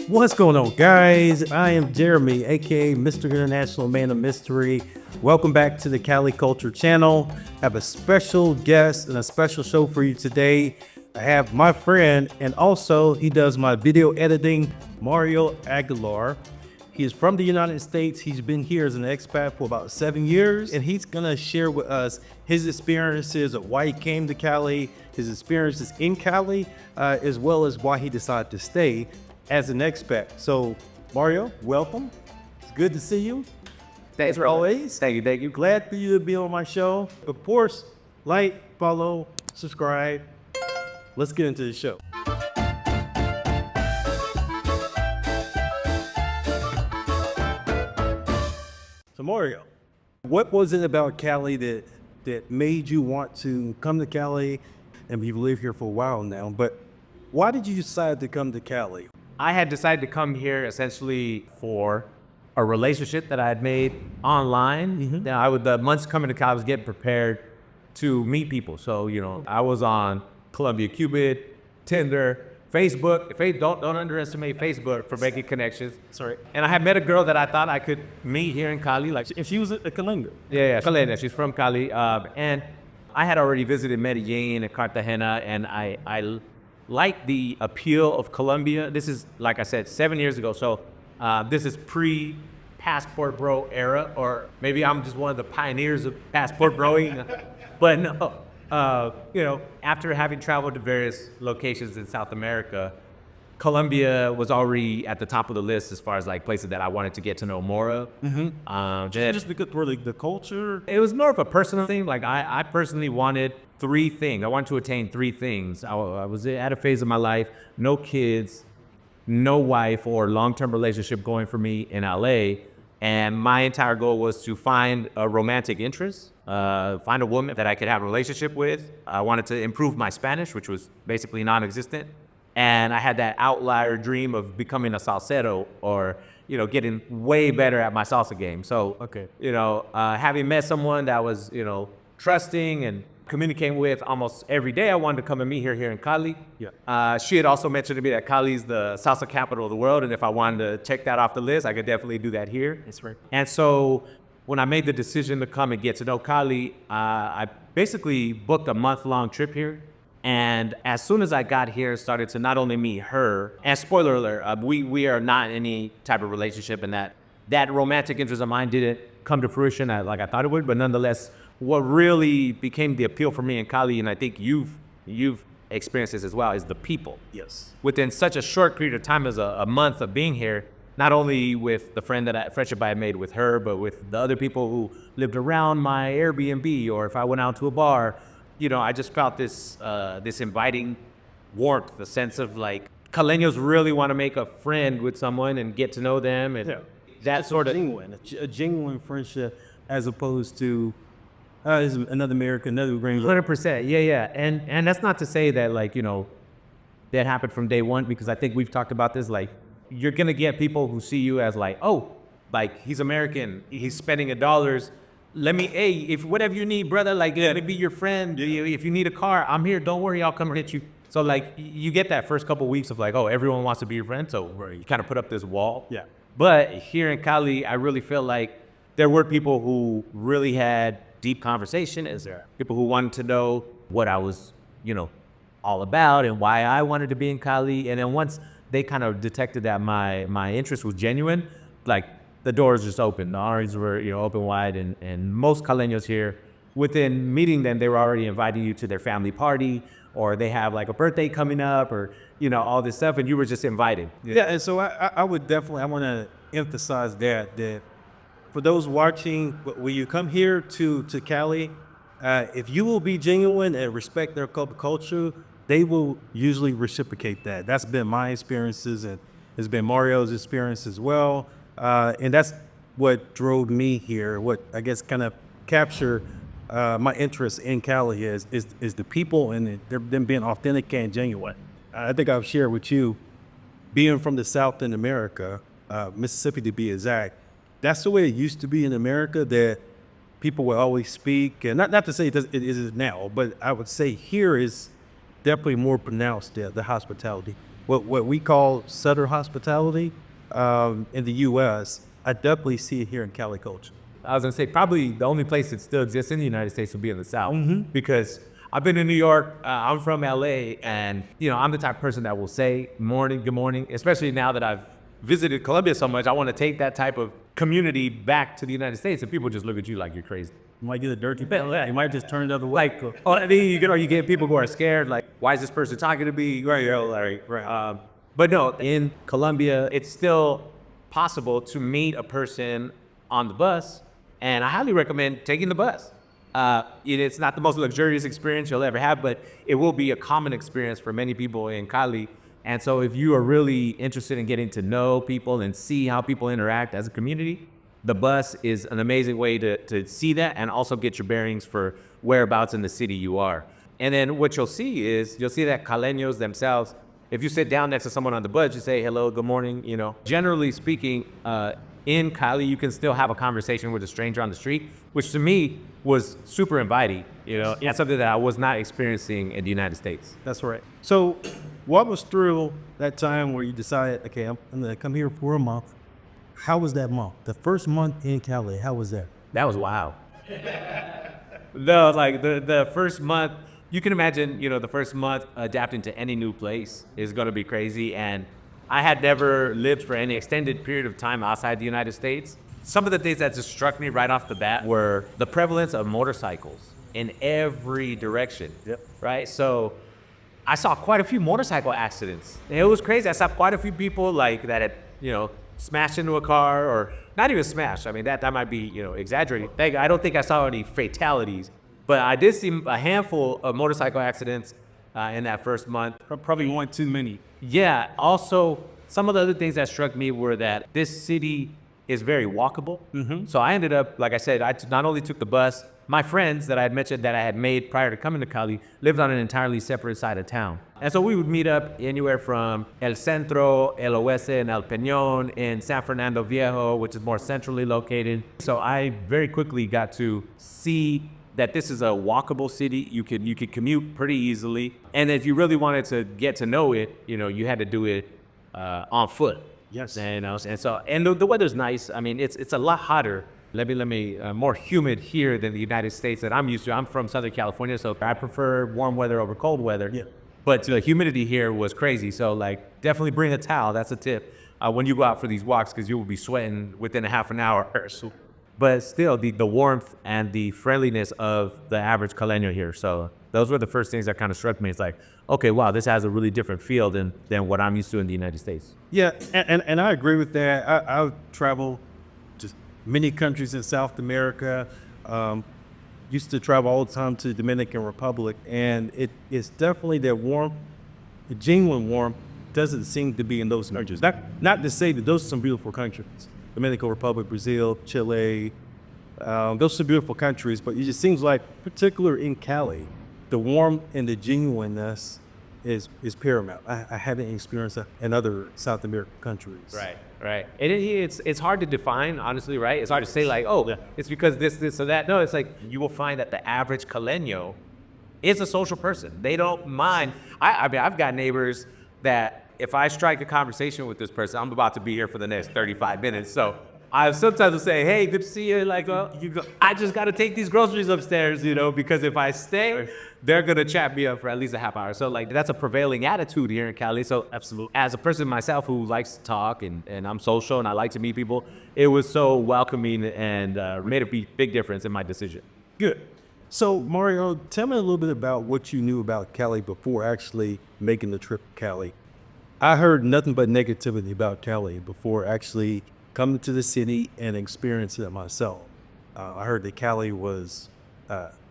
What's going on, guys? I am Jeremy, aka Mr. International Man of Mystery. Welcome back to the Cali Culture channel. I have a special guest and a special show for you today. I have my friend, and also he does my video editing, Mario Aguilar. He is from the United States. He's been here as an expat for about 7 years, and he's gonna share with us his experiences of why he came to Cali, his experiences in Cali, as well as why he decided to stay as an expat. So, Mario, welcome. It's good to see you. Thanks for always. Thank you, thank you. Glad for you to be on my show. Of course, like, follow, subscribe. Let's get into the show. So Mario, what was it about Cali that made you want to come to Cali? And we've lived here for a while now, but why did you decide to come to Cali? I had decided to come here essentially for a relationship that I had made online. Now, the months coming to Cali, I was getting prepared to meet people. So, I was on Colombia Cupid, Tinder, Facebook. Don't underestimate Facebook for making connections. Sorry. And I had met a girl that I thought I could meet here in Cali. If she was a Colombian. Yeah, Calena. She's from Cali. And I had already visited Medellin and Cartagena, and I like the appeal of Colombia. This is, like I said, 7 years ago. So this is pre-passport bro era, or maybe I'm just one of the pioneers of passport broing. But no, after having traveled to various locations in South America, Colombia was already at the top of the list as far as like places that I wanted to get to know more of. Just because for the culture? It was more of a personal thing. Like I personally wanted three things. I wanted to attain three things. I was at a phase of my life, no kids, no wife or long-term relationship going for me in LA. And my entire goal was to find a romantic interest, find a woman that I could have a relationship with. I wanted to improve my Spanish, which was basically non-existent. And I had that outlier dream of becoming a salsero or, getting way better at my salsa game. So, having met someone that was, trusting and communicating with almost every day, I wanted to come and meet her here in Cali. Yeah. She had also mentioned to me that Cali is the salsa capital of the world. And if I wanted to check that off the list, I could definitely do that here. That's right. And so when I made the decision to come and get to know Cali, I basically booked a month-long trip here. And as soon as I got here, started to not only meet her, and spoiler alert, we are not in any type of relationship, and that romantic interest of mine didn't come to fruition like I thought it would. But nonetheless, what really became the appeal for me in Cali, and I think you've experienced this as well, is the people. Yes. Within such a short period of time as a month of being here, not only with the friendship I had made with her, but with the other people who lived around my Airbnb, or if I went out to a bar, I just felt this inviting warmth, the sense of like Caleños really want to make a friend with someone and get to know them, and that sort of a genuine friendship, as opposed to another American, another green. 100%, yeah, and that's not to say that that happened from day one, because I think we've talked about this. Like, you're gonna get people who see you as like, oh, like he's American, he's spending $. Hey, if whatever you need, brother, like, let me be your friend. If you need a car, I'm here. Don't worry, I'll come and hit you. So, like, you get that first couple weeks of like, oh, everyone wants to be your friend. So you kind of put up this wall. Yeah. But here in Cali, I really feel like there were people who really had deep conversation. Is there people who wanted to know what I was, all about and why I wanted to be in Cali. And then once they kind of detected that my interest was genuine, like, the doors just opened. The arms were, open wide, and most Caleños here, within meeting them, they were already inviting you to their family party, or they have like a birthday coming up, or all this stuff, and you were just invited. Yeah, and so I would definitely, I want to emphasize that for those watching, when you come here to Cali, if you will be genuine and respect their culture, they will usually reciprocate that. That's been my experiences, and it's been Mario's experience as well. And that's what drove me here. What I guess kind of captured my interest in Cali is the people, and them being authentic and genuine. I think I've shared with you, being from the South in America, Mississippi to be exact. That's the way it used to be in America, that people will always speak, and not to say it is now, but I would say here is definitely more pronounced, the hospitality. what we call Southern hospitality in the U.S., I definitely see it here in Cali culture. I was gonna say probably the only place that still exists in the United States would be in the South, because I've been in New York. I'm from LA, and I'm the type of person that will say morning, good morning, especially now that I've visited Colombia so much. I want to take that type of community back to the United States, and people just look at you like you're crazy. You might get a dirty bit. You might just turn the other way. Like, oh, I mean, you get people who are scared, like, why is this person talking to me? Right, Right. but no, in Colombia, it's still possible to meet a person on the bus, and I highly recommend taking the bus. It's not the most luxurious experience you'll ever have, but it will be a common experience for many people in Cali. And so if you are really interested in getting to know people and see how people interact as a community, the bus is an amazing way to see that and also get your bearings for whereabouts in the city you are. And then what you'll see is that Caleños themselves, if you sit down next to someone on the bus, you say, hello, good morning, Generally speaking, in Cali, you can still have a conversation with a stranger on the street, which to me was super inviting, That's something that I was not experiencing in the United States. That's right. So walk us through that time where you decided, okay, I'm going to come here for a month. How was that month? The first month in Cali, how was that? That was wild. The first month, you can imagine, the first month adapting to any new place is going to be crazy. And I had never lived for any extended period of time outside the United States. Some of the things that just struck me right off the bat were the prevalence of motorcycles in every direction. Yep. Right? So I saw quite a few motorcycle accidents. It was crazy. I saw quite a few people that had, smashed into a car, or not even smashed. I mean, that might be, exaggerating. I don't think I saw any fatalities, but I did see a handful of motorcycle accidents in that first month. Probably one too many. Yeah. Also, some of the other things that struck me were that this city is very walkable. So I ended up, like I said, I not only took the bus, my friends that I had mentioned that I had made prior to coming to Cali lived on an entirely separate side of town. And so we would meet up anywhere from El Centro, El Oeste, and El Peñón in San Fernando Viejo, which is more centrally located. So I very quickly got to see that this is a walkable city. You could commute pretty easily. And if you really wanted to get to know it, you had to do it on foot. Yes. And the weather's nice. I mean, it's a lot hotter. Let me more humid here than the United States that I'm used to. I'm from Southern California, so I prefer warm weather over cold weather. Yeah. But the humidity here was crazy. So definitely bring a towel. That's a tip when you go out for these walks, because you will be sweating within a half an hour or so. But still, the warmth and the friendliness of the average Caleño here. So those were the first things that kind of struck me. It's like, okay, wow, this has a really different feel than what I'm used to in the United States. Yeah, and I agree with that. I've traveled to many countries in South America. Used to travel all the time to the Dominican Republic, and it's definitely that warmth, the genuine warmth, doesn't seem to be in those countries. Not to say that those are some beautiful countries. Dominican Republic, Brazil, Chile, those are some beautiful countries, but it just seems like, particularly in Cali, the warmth and the genuineness is paramount. I haven't experienced that in other South American countries. Right. It's hard to define, honestly, right? It's hard to say it's because this, or that. No, it's like you will find that the average Caleño is a social person. They don't mind. I mean, I've got neighbors that if I strike a conversation with this person, I'm about to be here for the next 35 minutes. So I sometimes will say, hey, good to see you. I just got to take these groceries upstairs, because if I stay, they're going to chat me up for at least a half hour. So that's a prevailing attitude here in Cali. So absolutely, as a person myself who likes to talk and I'm social and I like to meet people, it was so welcoming and made a big difference in my decision. Good. So Mario, tell me a little bit about what you knew about Cali before actually making the trip to Cali. I heard nothing but negativity about Cali before actually coming to the city and experiencing it myself. I heard that Cali was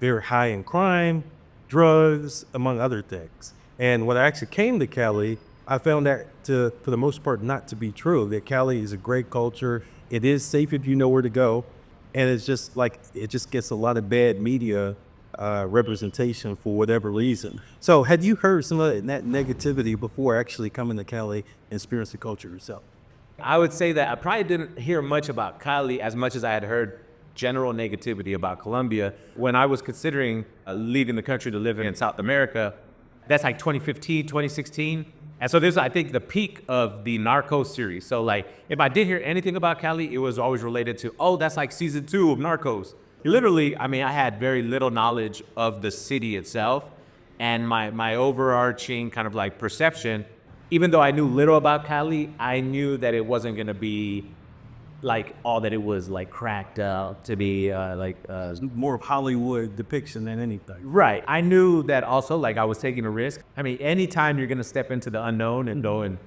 very high in crime, drugs, among other things. And when I actually came to Cali, I found that for the most part, not to be true. That Cali is a great culture. It is safe if you know where to go. And it's just it just gets a lot of bad media representation for whatever reason. So had you heard some of that negativity before actually coming to Cali and experiencing the culture yourself? I would say that I probably didn't hear much about Cali as much as I had heard general negativity about Colombia. When I was considering leaving the country to live in South America, that's like 2015, 2016. And so this, I think, the peak of the Narcos series. So like, if I did hear anything about Cali, it was always related to, oh, that's like season 2 of Narcos. Literally, I mean, I had very little knowledge of the city itself, and my overarching kind of like perception, even though I knew little about Cali, I knew that it wasn't gonna be like all that it was like cracked up to be More of Hollywood depiction than anything. right. I knew that also, like, I was taking a risk. I mean, anytime you're gonna step into the unknown and go and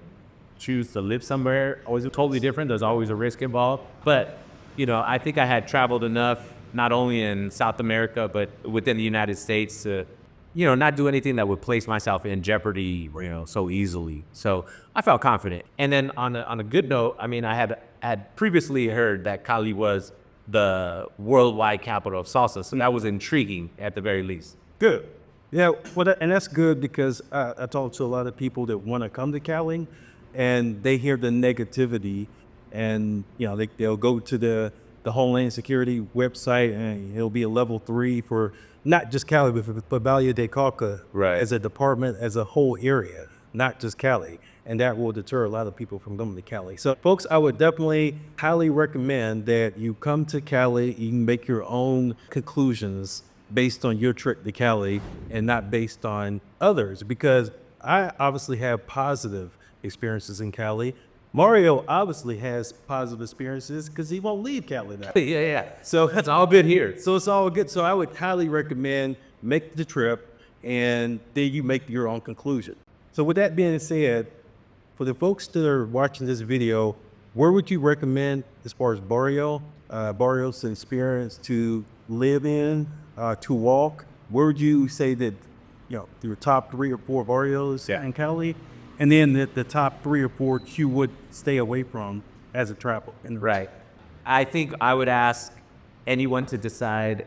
choose to live somewhere, always totally different. There's always a risk involved. But I think I had traveled enough, not only in South America but within the United States, to not do anything that would place myself in jeopardy, so easily. So I felt confident. And then on a good note, I mean, I had previously heard that Cali was the worldwide capital of salsa, so that was intriguing at the very least. Good. Yeah, well, and that's good because I talk to a lot of people that want to come to Cali, and they hear the negativity, and they'll go to the Homeland Security website, and it'll be a level 3 for not just Cali, but Valle de Cauca Right. as a department, as a whole area, not just Cali. And that will deter a lot of people from coming to Cali. So, folks, I would definitely highly recommend that you come to Cali. You can make your own conclusions based on your trip to Cali and not based on others, because I obviously have positive experiences in Cali. Mario obviously has positive experiences because he won't leave Cali now. Yeah. So That's all good here. So it's all good. So I would highly recommend make the trip, and then you make your own conclusion. So with that being said, for the folks that are watching this video, where would you recommend as far as barrios experience to live in, to walk? Where would you say that, your top 3 or 4 barrios in Cali, and then the top 3 or 4 you would stay away from as a traveler? Right. I think I would ask anyone to decide,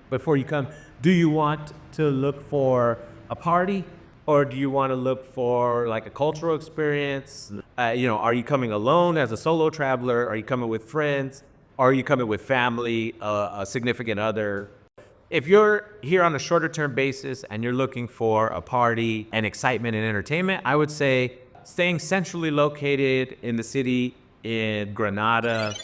before you come, do you want to look for a party, or do you want to look for like a cultural experience? Are you coming alone as a solo traveler? Are you coming with friends? Are you coming with family, a significant other? If you're here on a shorter term basis and you're looking for a party and excitement and entertainment, I would say staying centrally located in the city in Granada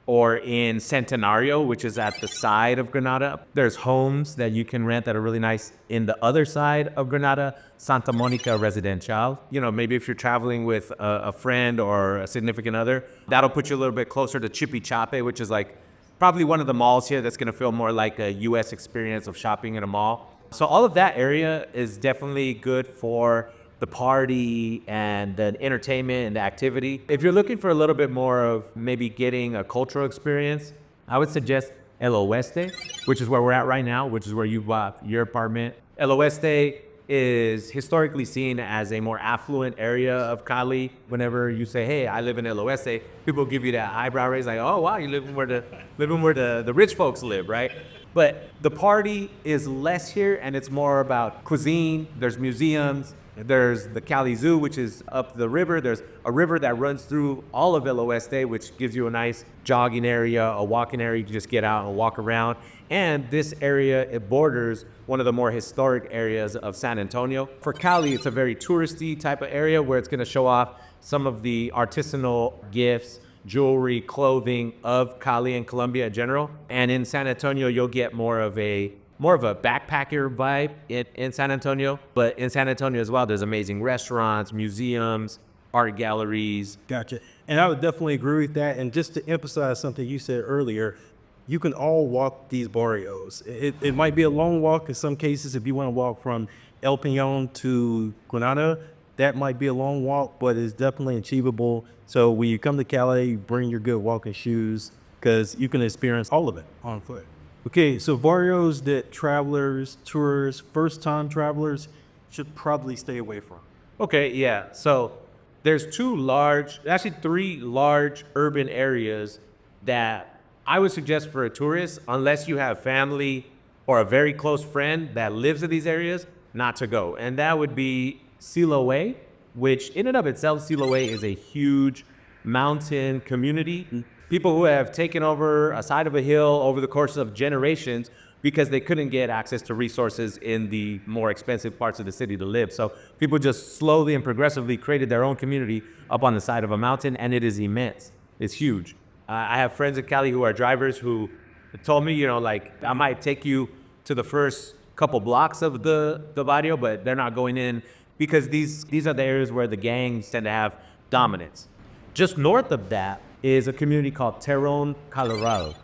or in Centenario, which is at the side of Granada. There's homes that you can rent that are really nice in the other side of Granada, Santa Monica Residencial. Maybe if you're traveling with a friend or a significant other, that'll put you a little bit closer to Chipichape, which is like probably one of the malls here that's gonna feel more like a US experience of shopping in a mall. So all of that area is definitely good for the party and the entertainment and the activity. If you're looking for a little bit more of maybe getting a cultural experience, I would suggest El Oeste, which is where we're at right now, which is where you bought your apartment. El Oeste is historically seen as a more affluent area of Cali. Whenever you say, hey, I live in El Oeste, people give you that eyebrow raise like, oh, wow, you living where the rich folks live, right? But the party is less here, and it's more about cuisine. There's museums. There's the Cali Zoo, which is up the river. There's a river that runs through all of El Oeste, which gives you a nice jogging area, a walking area. You can just get out and walk around. And this area, it borders one of the more historic areas of San Antonio. For Cali, it's a very touristy type of area where it's going to show off some of the artisanal gifts, jewelry, clothing of Cali and Colombia in general. And in San Antonio, you'll get more of a backpacker vibe in San Antonio. But in San Antonio as well, there's amazing restaurants, museums, art galleries. Gotcha. And I would definitely agree with that. And just to emphasize something you said earlier, you can all walk these barrios. It might be a long walk in some cases. If you want to walk from El Peñon to Granada, that might be a long walk, but it's definitely achievable. So when you come to Cali, bring your good walking shoes because you can experience all of it on foot. Okay, so barrios that travelers, tourists, first-time travelers should probably stay away from. Okay, yeah. So there's 3 large urban areas that I would suggest for a tourist, unless you have family or a very close friend that lives in these areas, not to go. And that would be Siloé, which in and of itself, Siloé is a huge mountain community. People who have taken over a side of a hill over the course of generations because they couldn't get access to resources in the more expensive parts of the city to live. So people just slowly and progressively created their own community up on the side of a mountain, and it is immense. It's huge. I have friends in Cali who are drivers who told me, like, I might take you to the first couple blocks of the barrio, but they're not going in because these are the areas where the gangs tend to have dominance. Just north of that is a community called Terron, Colorado.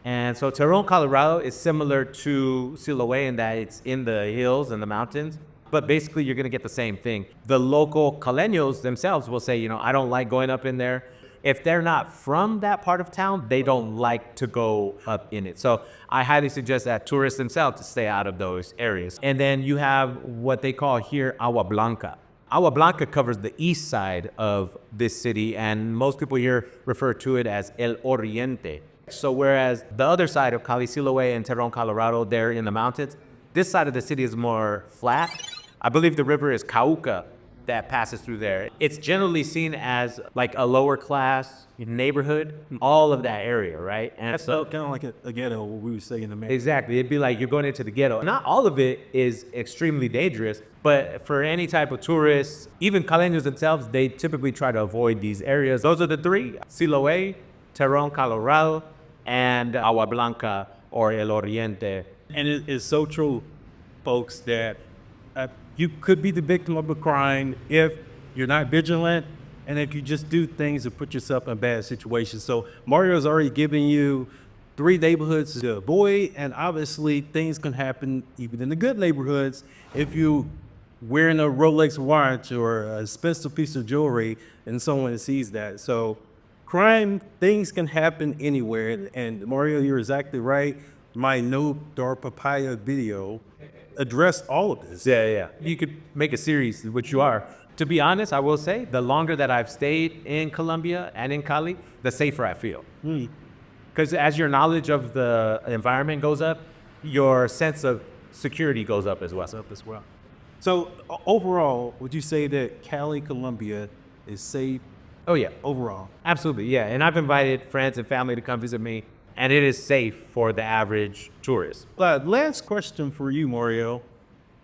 And so Terron, Colorado is similar to Siloé in that it's in the hills and the mountains, but basically you're gonna get the same thing. The local Caleños themselves will say, I don't like going up in there. If they're not from that part of town, they don't like to go up in it. So I highly suggest that tourists themselves to stay out of those areas. And then you have what they call here Agua Blanca. Agua Blanca covers the east side of this city, and most people here refer to it as El Oriente. So whereas the other side of Cali, Siloé, and Terron, Colorado, they're in the mountains, this side of the city is more flat. I believe the river is Cauca that passes through there. It's generally seen as like a lower class neighborhood, all of that area, right? And That's so kind of like a ghetto, what we would say in America. exactly, it'd be like you're going into the ghetto. Not all of it is extremely dangerous, but for any type of tourists, even Caleños themselves, they typically try to avoid these areas. Those are the three: Siloé, Terron, Colorado, and Agua Blanca or El Oriente. And it is so true, folks, that you could be the victim of a crime if you're not vigilant and if you just do things to put yourself in bad situations. So Mario's already given you 3 neighborhoods to avoid, and obviously things can happen even in the good neighborhoods if you wearing a Rolex watch or an expensive piece of jewelry and someone sees that. So crime, things can happen anywhere. And Mario, you're exactly right. My No Dar Papaya video addressed all of this. Yeah. You could make a series, which you are. To be honest, I will say the longer that I've stayed in Colombia and in Cali, the safer I feel. Because as your knowledge of the environment goes up, your sense of security goes up as well. So overall, would you say that Cali, Colombia is safe Oh yeah, overall? absolutely, yeah. And I've invited friends and family to come visit me, and it is safe for the average tourist. Last question for you, Mario.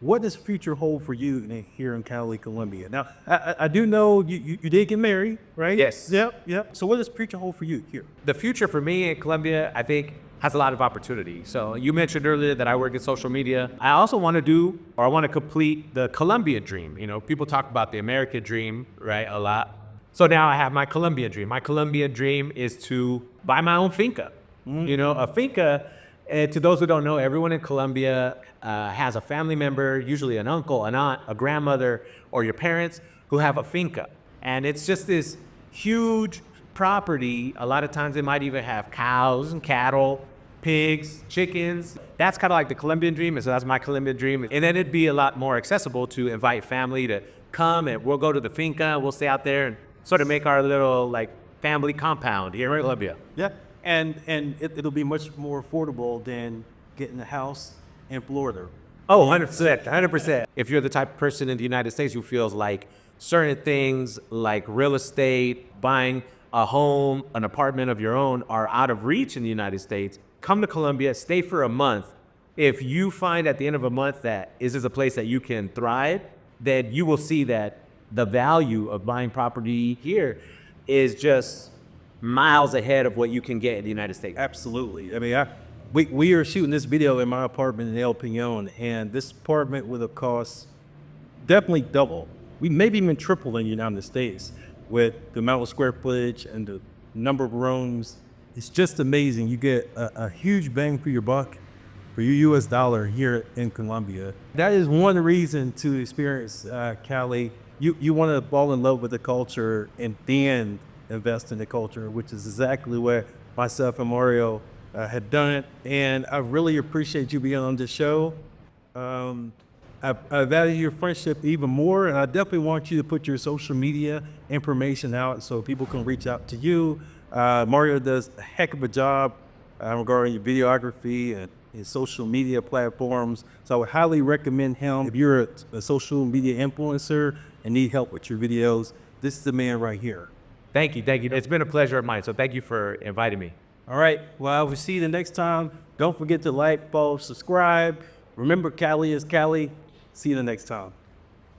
What does future hold for you here in Cali, Colombia? Now, I do know you did get married, right? Yes. Yep. So what does future hold for you here? The future for me in Colombia, I think, has a lot of opportunity. So you mentioned earlier that I work in social media. I also want to complete the Colombia dream. People talk about the American dream, right, a lot. So now I have my Colombia dream. My Colombia dream is to buy my own finca. A finca, to those who don't know, everyone in Colombia has a family member, usually an uncle, an aunt, a grandmother, or your parents who have a finca. And it's just this huge property. A lot of times they might even have cows and cattle, pigs, chickens. That's kind of like the Colombian dream, and so that's my Colombian dream. And then it'd be a lot more accessible to invite family to come, and we'll go to the finca, we'll stay out there and sort of make our little family compound here in Colombia. Yeah. And it'll be much more affordable than getting a house in Florida. Oh, 100%, 100%. If you're the type of person in the United States who feels like certain things like real estate, buying a home, an apartment of your own are out of reach in the United States, come to Colombia, stay for a month. If you find at the end of a month that this is a place that you can thrive, then you will see that the value of buying property here is just miles ahead of what you can get in the United States. Absolutely. I mean, we are shooting this video in my apartment in El Peñon, and this apartment would have cost definitely double. We maybe even triple in the United States with the amount of square footage and the number of rooms. It's just amazing. You get a huge bang for your buck for your U.S. dollar here in Colombia. That is one reason to experience Cali. You want to fall in love with the culture and then invest in the culture, which is exactly what myself and Mario had done. And I really appreciate you being on this show. I value your friendship even more, and I definitely want you to put your social media information out so people can reach out to you. Mario does a heck of a job regarding your videography and his social media platforms. So I would highly recommend him. If you're a social media influencer and need help with your videos, this is the man right here. Thank you. It's been a pleasure of mine. So thank you for inviting me. All right. Well, we'll see you the next time. Don't forget to like, follow, subscribe. Remember, Cali is Cali. See you the next time.